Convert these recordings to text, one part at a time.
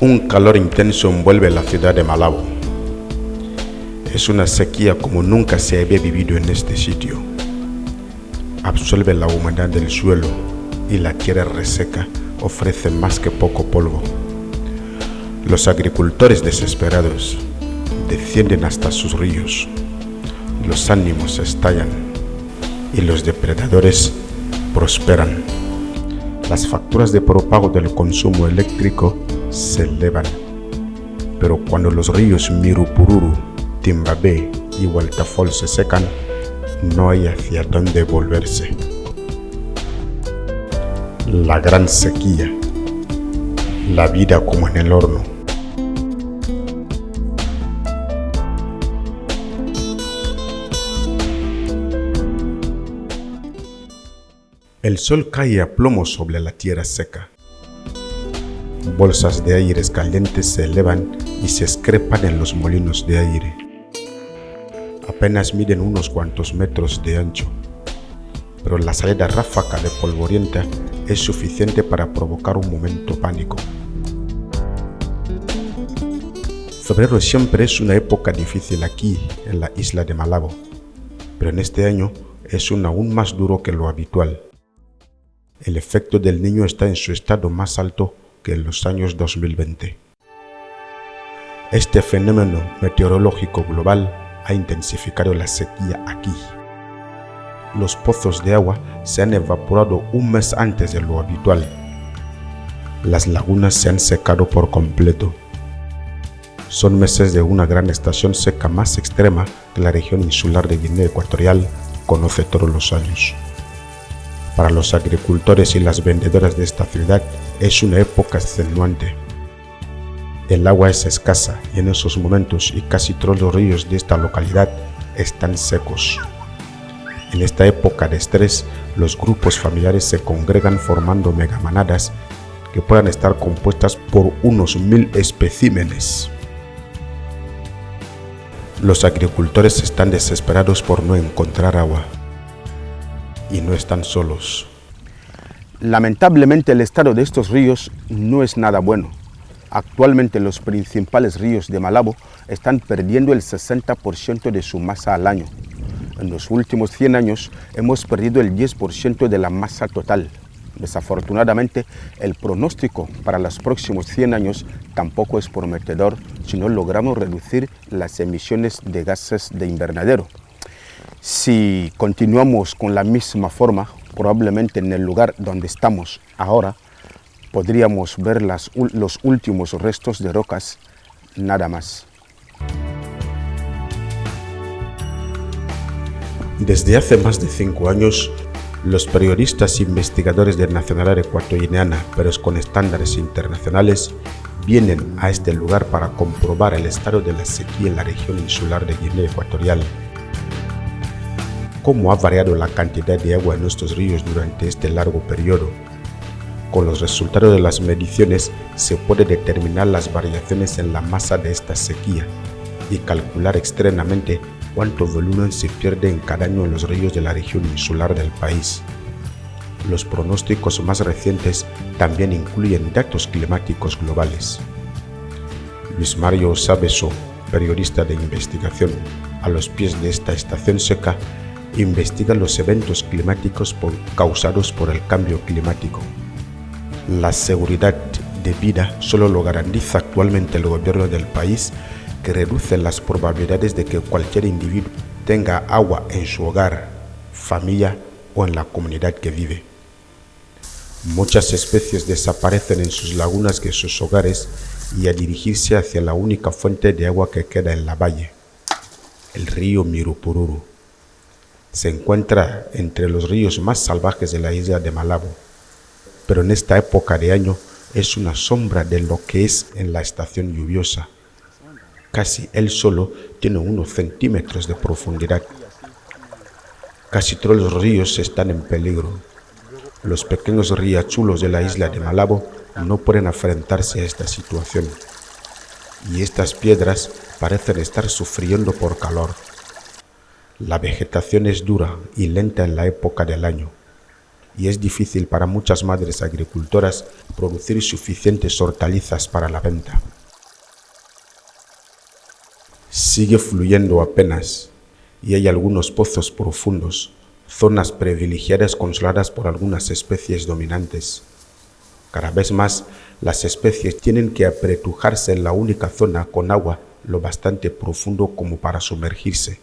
Un calor intenso envuelve la ciudad de Malabo. Es una sequía como nunca se había vivido en este sitio. Absorbe la humedad del suelo y la tierra reseca ofrece más que poco polvo. Los agricultores desesperados descienden hasta sus ríos. Los ánimos estallan y los depredadores prosperan. Las facturas de propago del consumo eléctrico se elevan, pero cuando los ríos Mirupururu, Timbabé y Waltafol se secan, no hay hacia dónde volverse. La gran sequía, la vida como en el horno. El sol cae a plomo sobre la tierra seca. Bolsas de aires calientes se elevan y se excrepan en los molinos de aire. Apenas miden unos cuantos metros de ancho, pero la salida ráfaga de polvorienta es suficiente para provocar un momento pánico. Febrero siempre es una época difícil aquí en la isla de Malabo, pero en este año es aún más duro que lo habitual. El efecto del Niño está en su estado más alto que en los años 2020. Este fenómeno meteorológico global ha intensificado la sequía aquí. Los pozos de agua se han evaporado un mes antes de lo habitual. Las lagunas se han secado por completo. Son meses de una gran estación seca más extrema que la región insular de Guinea Ecuatorial conoce todos los años. Para los agricultores y las vendedoras de esta ciudad es una época extenuante. El agua es escasa y en esos momentos y casi todos los ríos de esta localidad están secos. En esta época de estrés, los grupos familiares se congregan formando megamanadas que puedan estar compuestas por unos 1000 especímenes. Los agricultores están desesperados por no encontrar agua. Y no están solos. Lamentablemente el estado de estos ríos no es nada bueno. Actualmente los principales ríos de Malabo están perdiendo el 60% de su masa al año. En los últimos 100 años hemos perdido el 10% de la masa total. Desafortunadamente, el pronóstico para los próximos 100 años tampoco es prometedor si no logramos reducir las emisiones de gases de invernadero. Si continuamos con la misma forma, probablemente en el lugar donde estamos ahora, podríamos ver los últimos restos de rocas, nada más. Desde hace más de 5 años, los periodistas e investigadores de nacionalidad ecuatoguineana, pero con estándares internacionales, vienen a este lugar para comprobar el estado de la sequía en la región insular de Guinea Ecuatorial. Cómo ha variado la cantidad de agua en nuestros ríos durante este largo periodo. Con los resultados de las mediciones se puede determinar las variaciones en la masa de esta sequía y calcular externamente cuánto volumen se pierde en cada año en los ríos de la región insular del país. Los pronósticos más recientes también incluyen datos climáticos globales. Luis Mario Sabeso, periodista de investigación, a los pies de esta estación seca, investiga los eventos climáticos causados por el cambio climático. La seguridad de vida solo lo garantiza actualmente el gobierno del país, que reduce las probabilidades de que cualquier individuo tenga agua en su hogar, familia o en la comunidad que vive. Muchas especies desaparecen en sus lagunas que sus hogares y a dirigirse hacia la única fuente de agua que queda en la valle, el río Mirupururu. Se encuentra entre los ríos más salvajes de la isla de Malabo, pero en esta época de año es una sombra de lo que es en la estación lluviosa. Casi él solo tiene unos centímetros de profundidad. Casi todos los ríos están en peligro. Los pequeños riachuelos de la isla de Malabo no pueden enfrentarse a esta situación. Y estas piedras parecen estar sufriendo por calor. La vegetación es dura y lenta en la época del año. y es difícil para muchas madres agricultoras producir suficientes hortalizas para la venta. Sigue fluyendo apenas, y hay algunos pozos profundos, zonas privilegiadas controladas por algunas especies dominantes. Cada vez más, las especies tienen que apretujarse en la única zona con agua lo bastante profundo como para sumergirse.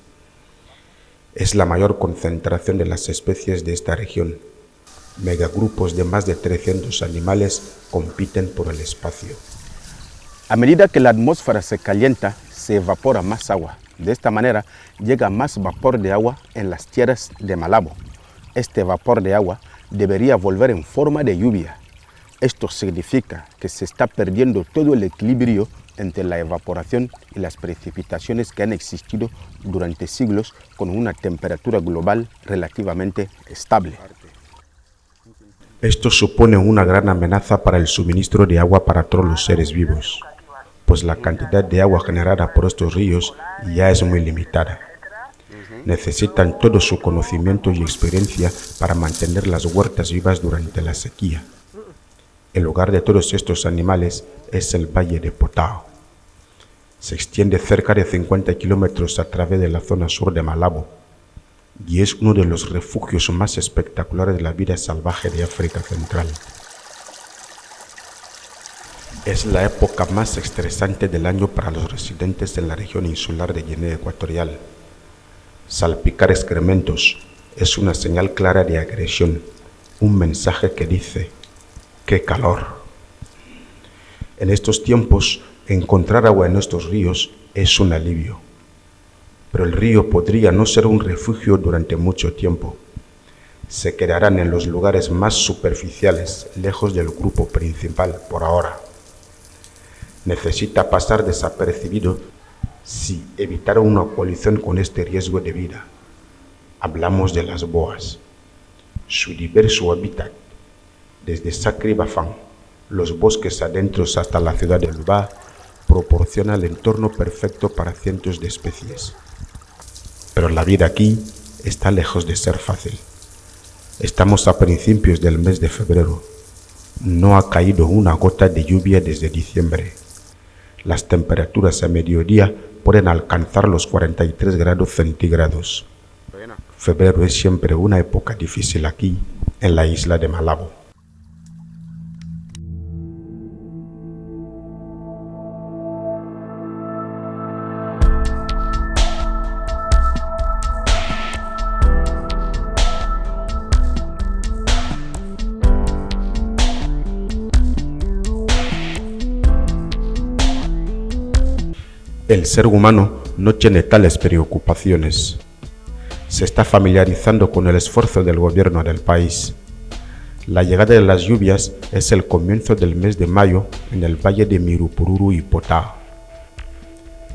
Es la mayor concentración de las especies de esta región. Megagrupos de más de 300 animales compiten por el espacio. A medida que la atmósfera se calienta, se evapora más agua. De esta manera, llega más vapor de agua en las tierras de Malabo. Este vapor de agua debería volver en forma de lluvia. Esto significa que se está perdiendo todo el equilibrio entre la evaporación y las precipitaciones que han existido durante siglos con una temperatura global relativamente estable. Esto supone una gran amenaza para el suministro de agua para todos los seres vivos, pues la cantidad de agua generada por estos ríos ya es muy limitada. Necesitan todo su conocimiento y experiencia para mantener las huertas vivas durante la sequía. El hogar de todos estos animales es el Valle de Potao. Se extiende cerca de 50 kilómetros a través de la zona sur de Malabo y es uno de los refugios más espectaculares de la vida salvaje de África Central. Es la época más estresante del año para los residentes en la región insular de Guinea Ecuatorial. Salpicar excrementos es una señal clara de agresión, un mensaje que dice ¡qué calor! En estos tiempos, encontrar agua en estos ríos es un alivio. Pero el río podría no ser un refugio durante mucho tiempo. Se quedarán en los lugares más superficiales, lejos del grupo principal por ahora. Necesita pasar desapercibido si evitara una colisión con este riesgo de vida. Hablamos de las boas. Su diverso hábitat, desde Sacri Bafán, los bosques adentros hasta la ciudad de Luba, proporciona el entorno perfecto para cientos de especies. Pero la vida aquí está lejos de ser fácil. Estamos a principios del mes de febrero. No ha caído una gota de lluvia desde diciembre. Las temperaturas a mediodía pueden alcanzar los 43 grados centígrados. Febrero es siempre una época difícil aquí, en la isla de Malabo. El ser humano no tiene tales preocupaciones. Se está familiarizando con el esfuerzo del gobierno del país. La llegada de las lluvias es el comienzo del mes de mayo en el valle de Mirupururu y Potao.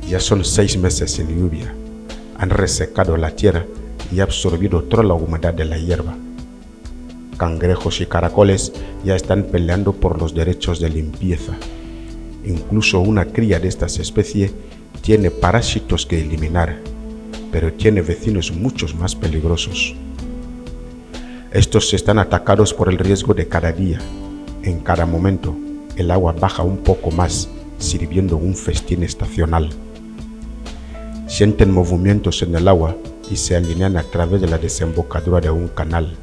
Ya son 6 meses sin lluvia. Han resecado la tierra y absorbido toda la humedad de la hierba. Cangrejos y caracoles ya están peleando por los derechos de limpieza. Incluso una cría de estas especies tiene parásitos que eliminar, pero tiene vecinos muchos más peligrosos. Estos están atacados por el riesgo de cada día. En cada momento, el agua baja un poco más, sirviendo un festín estacional. Sienten movimientos en el agua y se alinean a través de la desembocadura de un canal,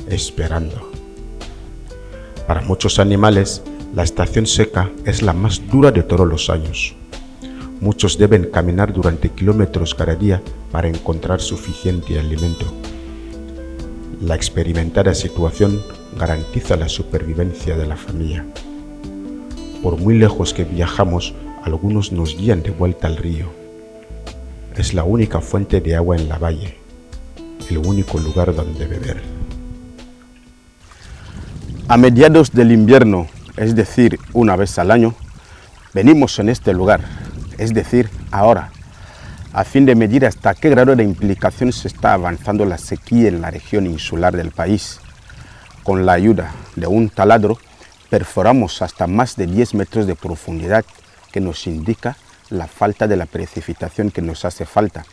esperando. Para muchos animales, la estación seca es la más dura de todos los años. Muchos deben caminar durante kilómetros cada día para encontrar suficiente alimento. La experimentada situación garantiza la supervivencia de la familia. Por muy lejos que viajamos, algunos nos guían de vuelta al río. Es la única fuente de agua en la valle, el único lugar donde beber. A mediados del invierno, es decir, una vez al año, venimos en este lugar, es decir, ahora, a fin de medir hasta qué grado de implicación se está avanzando la sequía en la región insular del país. Con la ayuda de un taladro, perforamos hasta más de 10 metros de profundidad, que nos indica la falta de la precipitación que nos hace falta.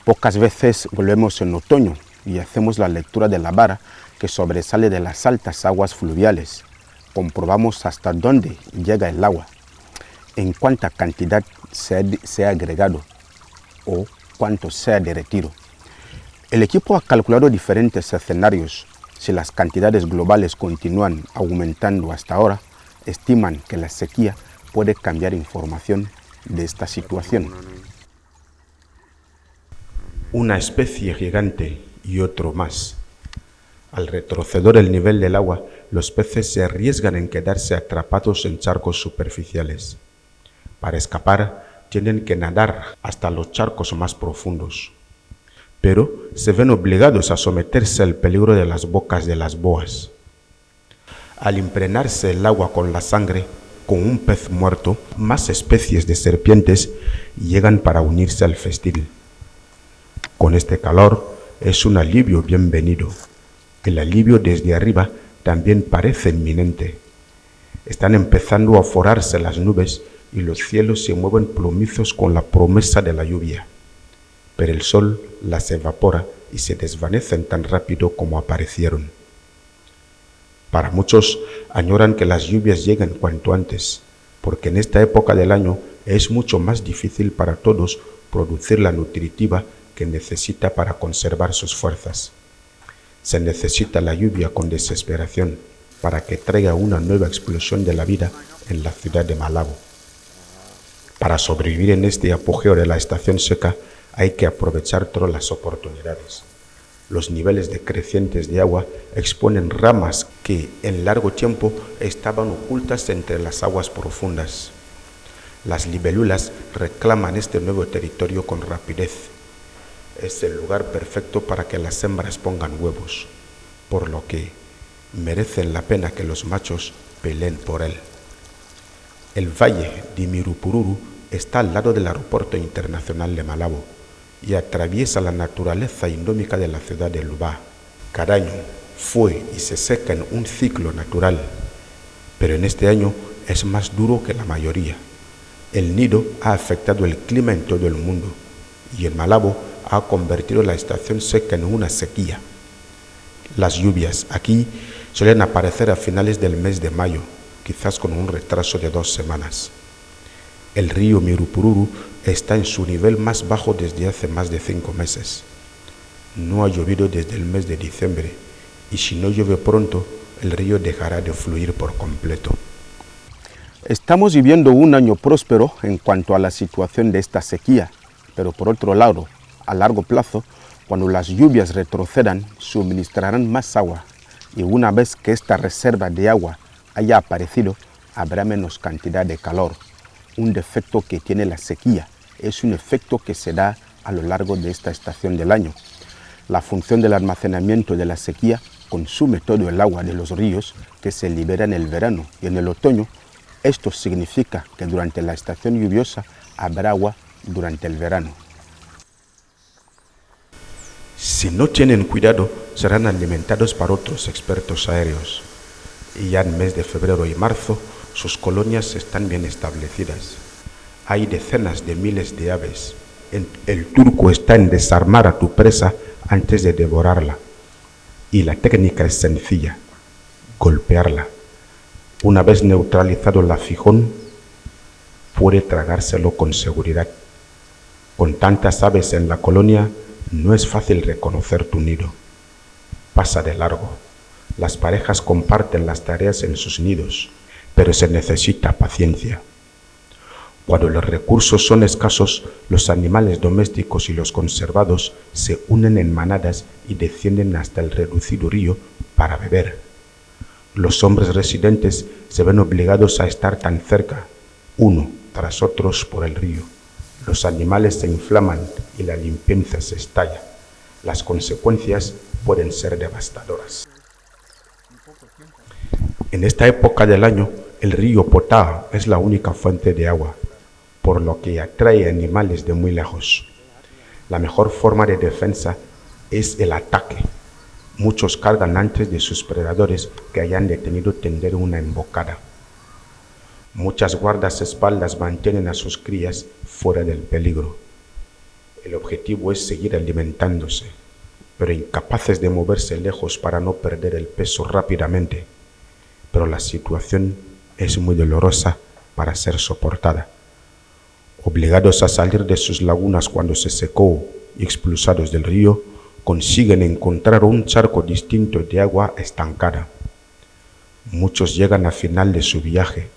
Pocas veces volvemos en otoño y hacemos la lectura de la vara que sobresale de las altas aguas fluviales. Comprobamos hasta dónde llega el agua, en cuánta cantidad se ha agregado o cuánto se ha derretido. El equipo ha calculado diferentes escenarios. Si las cantidades globales continúan aumentando hasta ahora, estiman que la sequía puede cambiar información de esta situación. Una especie gigante y otro más. Al retroceder el nivel del agua, los peces se arriesgan en quedarse atrapados en charcos superficiales. Para escapar, tienen que nadar hasta los charcos más profundos, pero se ven obligados a someterse al peligro de las bocas de las boas. Al impregnarse el agua con la sangre, con un pez muerto, más especies de serpientes llegan para unirse al festín. Con este calor es un alivio bienvenido. El alivio desde arriba también parece inminente. Están empezando a forarse las nubes y los cielos se mueven plomizos con la promesa de la lluvia. Pero el sol las evapora y se desvanecen tan rápido como aparecieron. Para muchos añoran que las lluvias lleguen cuanto antes, porque en esta época del año es mucho más difícil para todos producir la nutritiva que necesita para conservar sus fuerzas. Se necesita la lluvia con desesperación para que traiga una nueva explosión de la vida en la ciudad de Malabo. Para sobrevivir en este apogeo de la estación seca hay que aprovechar todas las oportunidades. Los niveles decrecientes de agua exponen ramas que en largo tiempo estaban ocultas entre las aguas profundas. Las libélulas reclaman este nuevo territorio con rapidez. Es el lugar perfecto para que las hembras pongan huevos, por lo que merecen la pena que los machos peleen por él. El valle de Mirupururu está al lado del aeropuerto internacional de Malabo y atraviesa la naturaleza indómica de la ciudad de Luba. Cada año fue y se seca en un ciclo natural, pero en este año es más duro que la mayoría. El nido ha afectado el clima en todo el mundo y en Malabo ha convertido la estación seca en una sequía. Las lluvias aquí suelen aparecer a finales del mes de mayo, quizás con un retraso de 2 semanas. El río Mirupururu está en su nivel más bajo desde hace más de 5 meses. No ha llovido desde el mes de diciembre y si no llueve pronto, el río dejará de fluir por completo. Estamos viviendo un año próspero en cuanto a la situación de esta sequía, pero por otro lado, a largo plazo, cuando las lluvias retrocedan, suministrarán más agua y una vez que esta reserva de agua haya aparecido, habrá menos cantidad de calor. Un defecto que tiene la sequía es un efecto que se da a lo largo de esta estación del año. La función del almacenamiento de la sequía consume todo el agua de los ríos que se libera en el verano y en el otoño. Esto significa que durante la estación lluviosa habrá agua durante el verano. Si no tienen cuidado, serán alimentados por otros expertos aéreos. Y ya en mes de febrero y marzo, sus colonias están bien establecidas. Hay decenas de miles de aves. El truco está en desarmar a tu presa antes de devorarla. Y la técnica es sencilla: golpearla. Una vez neutralizado el afijón, puede tragárselo con seguridad. Con tantas aves en la colonia, no es fácil reconocer tu nido. Pasa de largo. Las parejas comparten las tareas en sus nidos, pero se necesita paciencia. Cuando los recursos son escasos, los animales domésticos y los conservados se unen en manadas y descienden hasta el reducido río para beber. Los hombres residentes se ven obligados a estar tan cerca, uno tras otros por el río. Los animales se inflaman y la limpieza se estalla. Las consecuencias pueden ser devastadoras. En esta época del año, el río Potá es la única fuente de agua, por lo que atrae animales de muy lejos. La mejor forma de defensa es el ataque. Muchos cargan antes de sus predadores que hayan detenido tender una emboscada. Muchas guardaespaldas mantienen a sus crías fuera del peligro. El objetivo es seguir alimentándose. pero incapaces de moverse lejos para no perder el peso rápidamente. Pero la situación es muy dolorosa para ser soportada. Obligados a salir de sus lagunas cuando se secó y expulsados del río, consiguen encontrar un charco distinto de agua estancada. Muchos llegan al final de su viaje,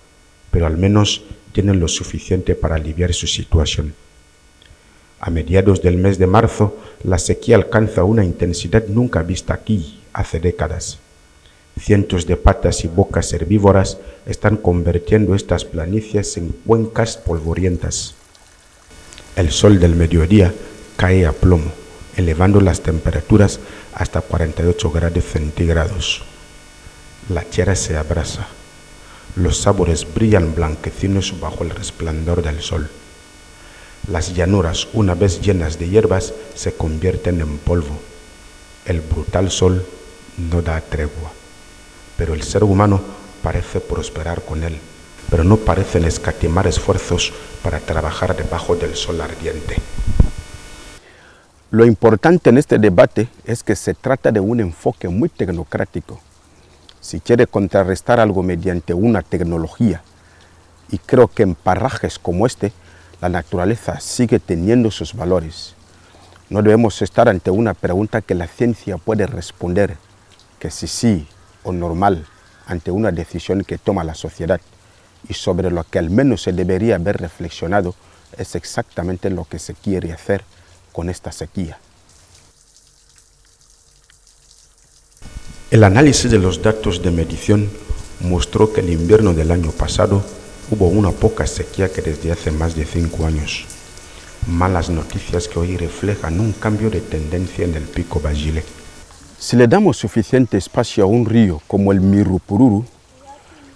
pero al menos tienen lo suficiente para aliviar su situación. A mediados del mes de marzo, la sequía alcanza una intensidad nunca vista aquí hace décadas. Cientos de patas y bocas herbívoras están convirtiendo estas planicies en cuencas polvorientas. El sol del mediodía cae a plomo, elevando las temperaturas hasta 48 grados centígrados. La tierra se abrasa. Los árboles brillan blanquecinos bajo el resplandor del sol. Las llanuras, una vez llenas de hierbas, se convierten en polvo. El brutal sol no da tregua, pero el ser humano parece prosperar con él, pero no parecen escatimar esfuerzos para trabajar debajo del sol ardiente. Lo importante en este debate es que se trata de un enfoque muy tecnocrático. Si quiere contrarrestar algo mediante una tecnología, y creo que en parajes como este, la naturaleza sigue teniendo sus valores. No debemos estar ante una pregunta que la ciencia puede responder, que si sí o normal, ante una decisión que toma la sociedad, y sobre lo que al menos se debería haber reflexionado, es exactamente lo que se quiere hacer con esta sequía. El análisis de los datos de medición mostró que el invierno del año pasado hubo una poca sequía que desde hace más de 5 años. Malas noticias que hoy reflejan un cambio de tendencia en el pico Bajile. Si le damos suficiente espacio a un río como el Mirupururu,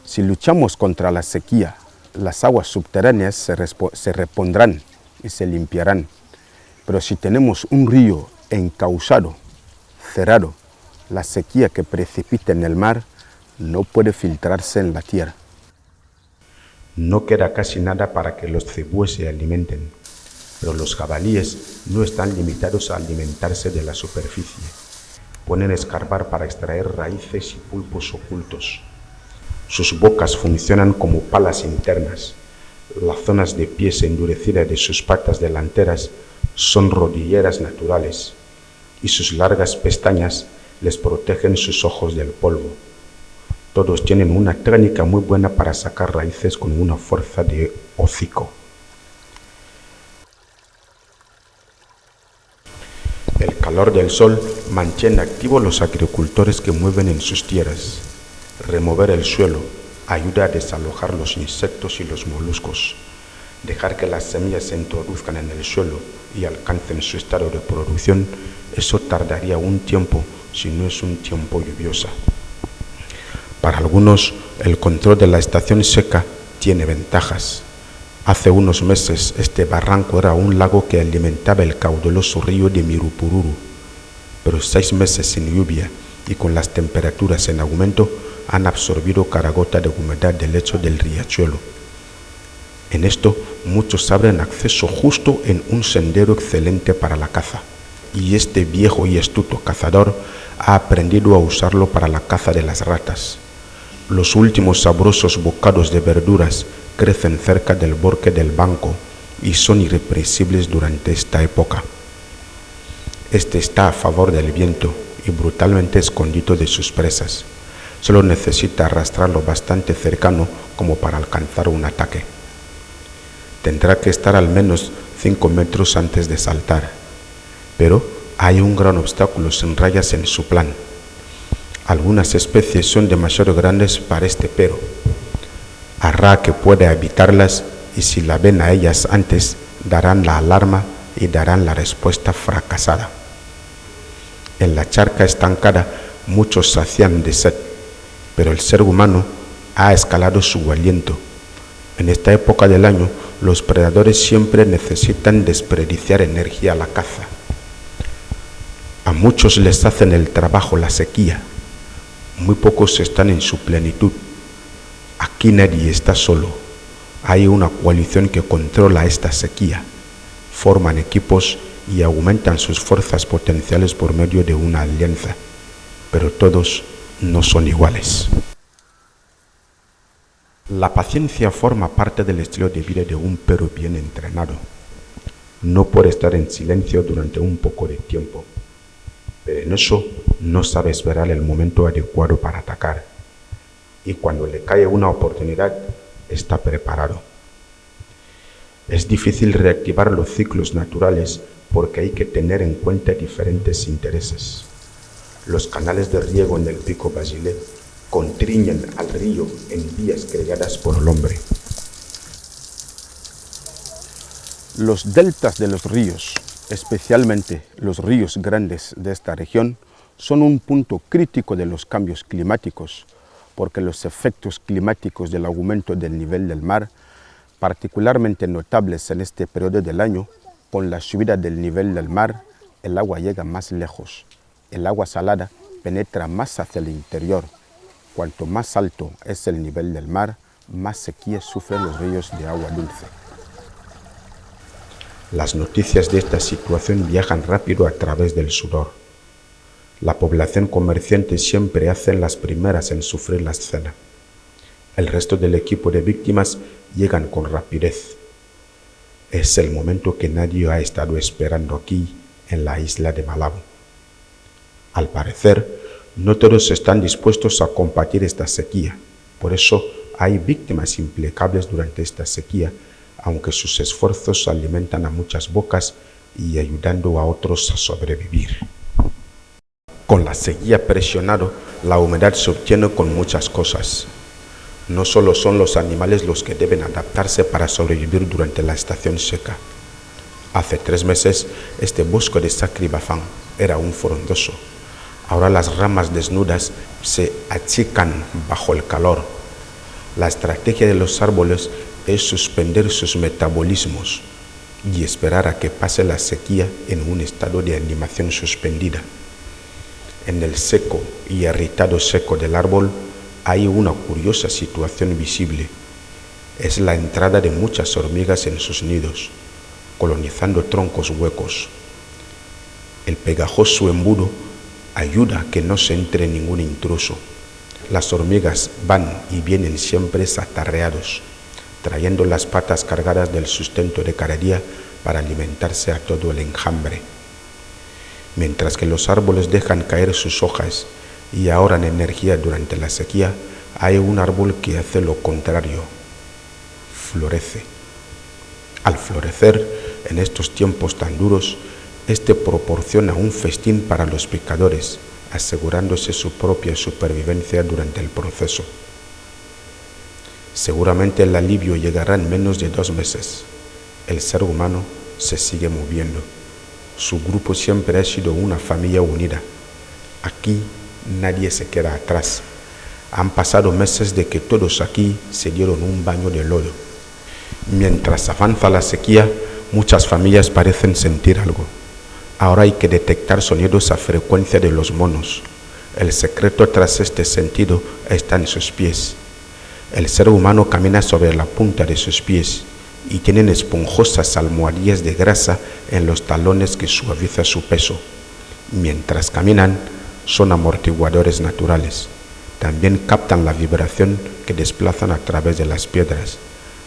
si luchamos contra la sequía, las aguas subterráneas se repondrán y se limpiarán. Pero si tenemos un río encauzado, cerrado, la sequía que precipita en el mar no puede filtrarse en la tierra. No queda casi nada para que los cebúes se alimenten, pero los jabalíes no están limitados a alimentarse de la superficie. Pueden escarbar para extraer raíces y pulpos ocultos. Sus bocas funcionan como palas internas. Las zonas de pies endurecidas de sus patas delanteras son rodilleras naturales, y sus largas pestañas les protegen sus ojos del polvo. Todos tienen una técnica muy buena para sacar raíces con una fuerza de hocico. El calor del sol mantiene activos los agricultores que mueven en sus tierras. Remover el suelo ayuda a desalojar los insectos y los moluscos. Dejar que las semillas se introduzcan en el suelo y alcancen su estado de producción, eso tardaría un tiempo si no es un tiempo lluvioso. Para algunos, el control de la estación seca tiene ventajas. Hace unos meses, este barranco era un lago que alimentaba el caudaloso río de Mirupururu, pero 6 meses sin lluvia y con las temperaturas en aumento han absorbido cada gota de humedad del lecho del riachuelo. En esto, muchos abren acceso justo en un sendero excelente para la caza, y este viejo y astuto cazador ha aprendido a usarlo para la caza de las ratas. Los últimos sabrosos bocados de verduras crecen cerca del borde del banco y son irrepresibles durante esta época. Este está a favor del viento y brutalmente escondido de sus presas. Solo necesita arrastrarlo bastante cercano como para alcanzar un ataque. Tendrá que estar al menos 5 metros antes de saltar, pero hay un gran obstáculo sin rayas en su plan. Algunas especies son demasiado grandes para este pero. Hará que pueda evitarlas y si la ven a ellas antes, darán la alarma y darán la respuesta fracasada. En la charca estancada muchos sacian de sed, pero el ser humano ha escalado su aliento. En esta época del año, los predadores siempre necesitan desperdiciar energía a la caza. A muchos les hacen el trabajo la sequía. Muy pocos están en su plenitud. Aquí nadie está solo. Hay una coalición que controla esta sequía. Forman equipos y aumentan sus fuerzas potenciales por medio de una alianza, pero todos no son iguales. La paciencia forma parte del estilo de vida de un perro bien entrenado. No puede estar en silencio durante un poco de tiempo, pero en eso no sabe esperar el momento adecuado para atacar, y cuando le cae una oportunidad, está preparado. Es difícil reactivar los ciclos naturales porque hay que tener en cuenta diferentes intereses. Los canales de riego en el Pico Basile contriñen al río en vías creadas por el hombre. Los deltas de los ríos, especialmente los ríos grandes de esta región, son un punto crítico de los cambios climáticos, porque los efectos climáticos del aumento del nivel del mar, particularmente notables en este periodo del año, con la subida del nivel del mar, el agua llega más lejos. El agua salada penetra más hacia el interior. Cuanto más alto es el nivel del mar, más sequía sufren los ríos de agua dulce. Las noticias de esta situación viajan rápido a través del sudor. La población comerciante siempre hace las primeras en sufrir la escena. El resto del equipo de víctimas llegan con rapidez. Es el momento que nadie ha estado esperando aquí en la isla de Malabo. Al parecer, no todos están dispuestos a combatir esta sequía. Por eso hay víctimas implacables durante esta sequía, aunque sus esfuerzos alimentan a muchas bocas y ayudando a otros a sobrevivir. Con la sequía presionada, la humedad se obtiene con muchas cosas. No solo son los animales los que deben adaptarse para sobrevivir durante la estación seca. Hace 3 meses, este bosque de Sacribafán era un frondoso. Ahora las ramas desnudas se achican bajo el calor. La estrategia de los árboles es suspender sus metabolismos y esperar a que pase la sequía en un estado de animación suspendida. En el seco y irritado seco del árbol hay una curiosa situación visible. Es la entrada de muchas hormigas en sus nidos, colonizando troncos huecos. El pegajoso embudo ayuda a que no se entre ningún intruso. Las hormigas van y vienen siempre atareados, trayendo las patas cargadas del sustento de cada día para alimentarse a todo el enjambre. Mientras que los árboles dejan caer sus hojas y ahorran energía durante la sequía, hay un árbol que hace lo contrario, florece. Al florecer, en estos tiempos tan duros, este proporciona un festín para los picadores, asegurándose su propia supervivencia durante el proceso. Seguramente el alivio llegará en menos de 2 meses. El ser humano se sigue moviendo. Su grupo siempre ha sido una familia unida. Aquí nadie se queda atrás. Han pasado meses de que todos aquí se dieron un baño de lodo. Mientras avanza la sequía, muchas familias parecen sentir algo. Ahora hay que detectar sonidos a frecuencia de los monos. El secreto tras este sentido está en sus pies. El ser humano camina sobre la punta de sus pies y tienen esponjosas almohadillas de grasa en los talones que suaviza su peso. Mientras caminan, son amortiguadores naturales. También captan la vibración que desplazan a través de las piedras,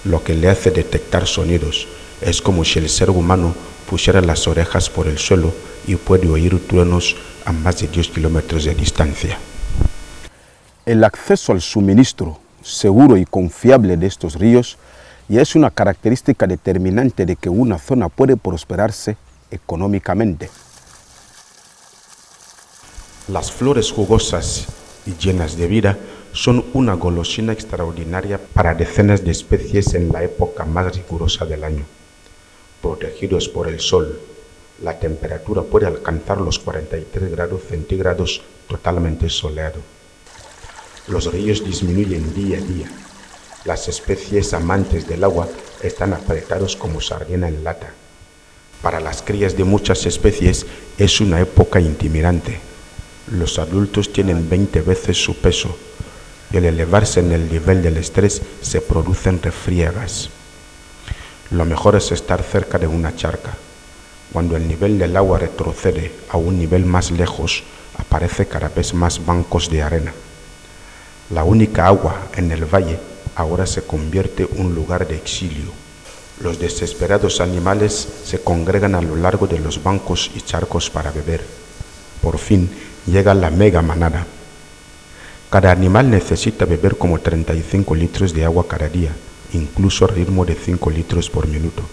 lo que le hace detectar sonidos. Es como si el ser humano pusiera las orejas por el suelo y puede oír truenos a más de 10 kilómetros de distancia. El acceso al suministro seguro y confiable de estos ríos ya es una característica determinante de que una zona puede prosperarse económicamente. Las flores jugosas y llenas de vida son una golosina extraordinaria para decenas de especies en la época más rigurosa del año. Protegidos por el sol, la temperatura puede alcanzar los 43 grados centígrados totalmente soleado. Los ríos disminuyen día a día. Las especies amantes del agua están apretados como sardina en lata. Para las crías de muchas especies es una época intimidante. Los adultos tienen 20 veces su peso y al elevarse en el nivel del estrés se producen refriegas. Lo mejor es estar cerca de una charca. Cuando el nivel del agua retrocede a un nivel más lejos, aparece cada vez más bancos de arena. La única agua en el valle ahora se convierte en un lugar de exilio. Los desesperados animales se congregan a lo largo de los bancos y charcos para beber. Por fin llega la mega manada. Cada animal necesita beber como 35 litros de agua cada día, incluso a ritmo de 5 litros por minuto.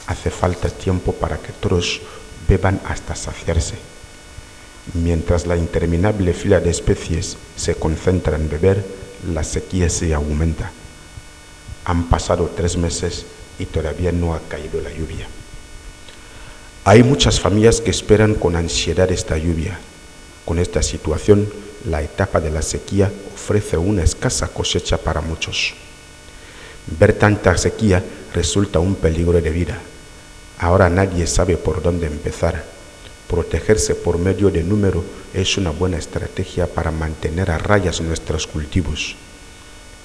Hace falta tiempo para que todos beban hasta saciarse. Mientras la interminable fila de especies se concentra en beber, la sequía se aumenta. Han pasado 3 meses y todavía no ha caído la lluvia. Hay muchas familias que esperan con ansiedad esta lluvia. Con esta situación, la etapa de la sequía ofrece una escasa cosecha para muchos. Ver tanta sequía resulta un peligro de vida. Ahora nadie sabe por dónde empezar. Protegerse por medio de número es una buena estrategia para mantener a rayas nuestros cultivos.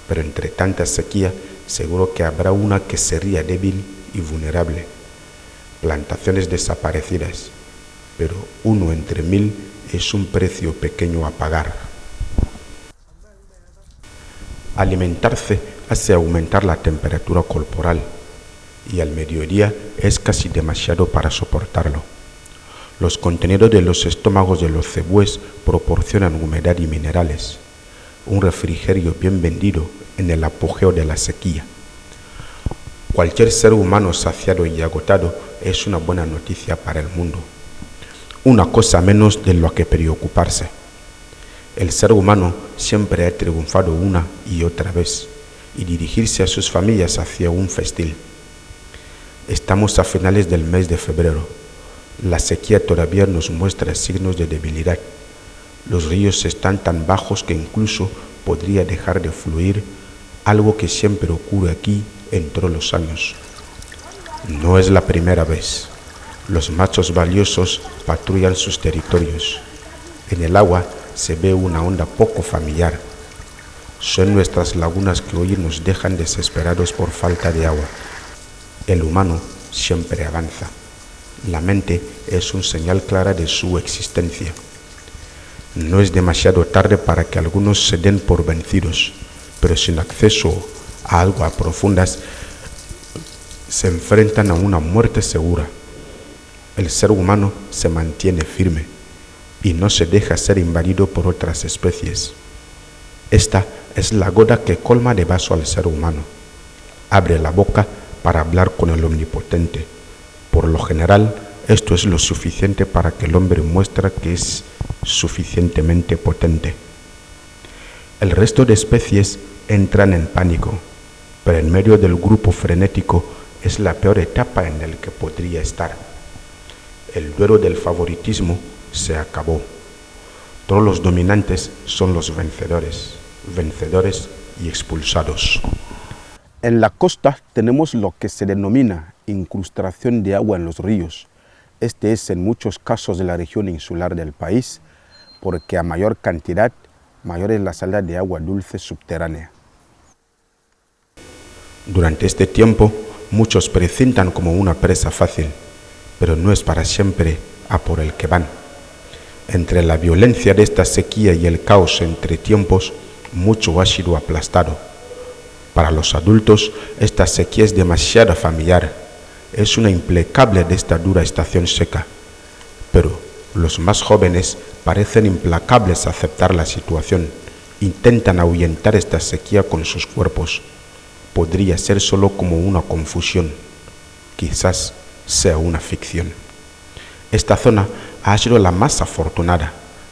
Pero entre tanta sequía, seguro que habrá una que sería débil y vulnerable. Plantaciones desaparecidas, pero 1 entre 1000 es un precio pequeño a pagar. Alimentarse hace aumentar la temperatura corporal y al mediodía es casi demasiado para soportarlo. Los contenidos de los estómagos de los cebúes proporcionan humedad y minerales, un refrigerio bien vendido en el apogeo de la sequía. Cualquier ser humano saciado y agotado es una buena noticia para el mundo, una cosa menos de lo que preocuparse. El ser humano siempre ha triunfado una y otra vez y dirigirse a sus familias hacia un festín. Estamos a finales del mes de febrero. La sequía todavía nos muestra signos de debilidad. Los ríos están tan bajos que incluso podría dejar de fluir, algo que siempre ocurre aquí en todos los años. No es la primera vez. Los machos valiosos patrullan sus territorios. En el agua se ve una onda poco familiar. Son nuestras lagunas que hoy nos dejan desesperados por falta de agua. El humano siempre avanza. La mente es una señal clara de su existencia. No es demasiado tarde para que algunos se den por vencidos, pero sin acceso a aguas profundas se enfrentan a una muerte segura. El ser humano se mantiene firme y no se deja ser invadido por otras especies. Esta es la gota que colma de vaso al ser humano. Abre la boca para hablar con el Omnipotente. Por lo general, esto es lo suficiente para que el hombre muestre que es suficientemente potente. El resto de especies entran en pánico, pero en medio del grupo frenético es la peor etapa en la que podría estar. El duelo del favoritismo se acabó. Todos los dominantes son los vencedores y expulsados. En la costa tenemos lo que se denomina incrustación de agua en los ríos. Este es en muchos casos de la región insular del país, porque a mayor cantidad, mayor es la salida de agua dulce subterránea. Durante este tiempo, muchos presentan como una presa fácil, pero no es para siempre a por el que van. Entre la violencia de esta sequía y el caos entre tiempos, mucho ha sido aplastado. Para los adultos, esta sequía es demasiado familiar. Es una implacable de esta dura estación seca. Pero los más jóvenes parecen implacables a aceptar la situación. Intentan ahuyentar esta sequía con sus cuerpos. Podría ser solo como una confusión. Quizás sea una ficción. Esta zona ha sido la más afortunada.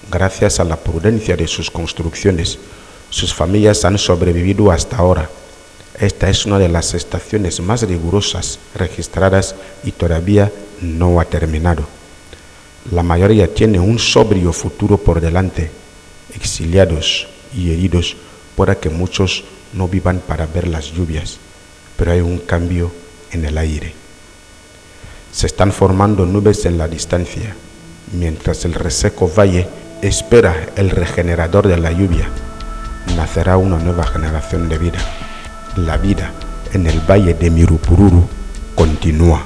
Gracias a la prudencia de sus construcciones, sus familias han sobrevivido hasta ahora. Esta es una de las estaciones más rigurosas registradas y todavía no ha terminado. La mayoría tiene un sobrio futuro por delante. Exiliados y heridos, puede que muchos no vivan para ver las lluvias, pero hay un cambio en el aire. Se están formando nubes en la distancia, mientras el reseco valle espera el regenerador de la lluvia. Nacerá una nueva generación de vida. La vida en el valle de Mirupururu continúa.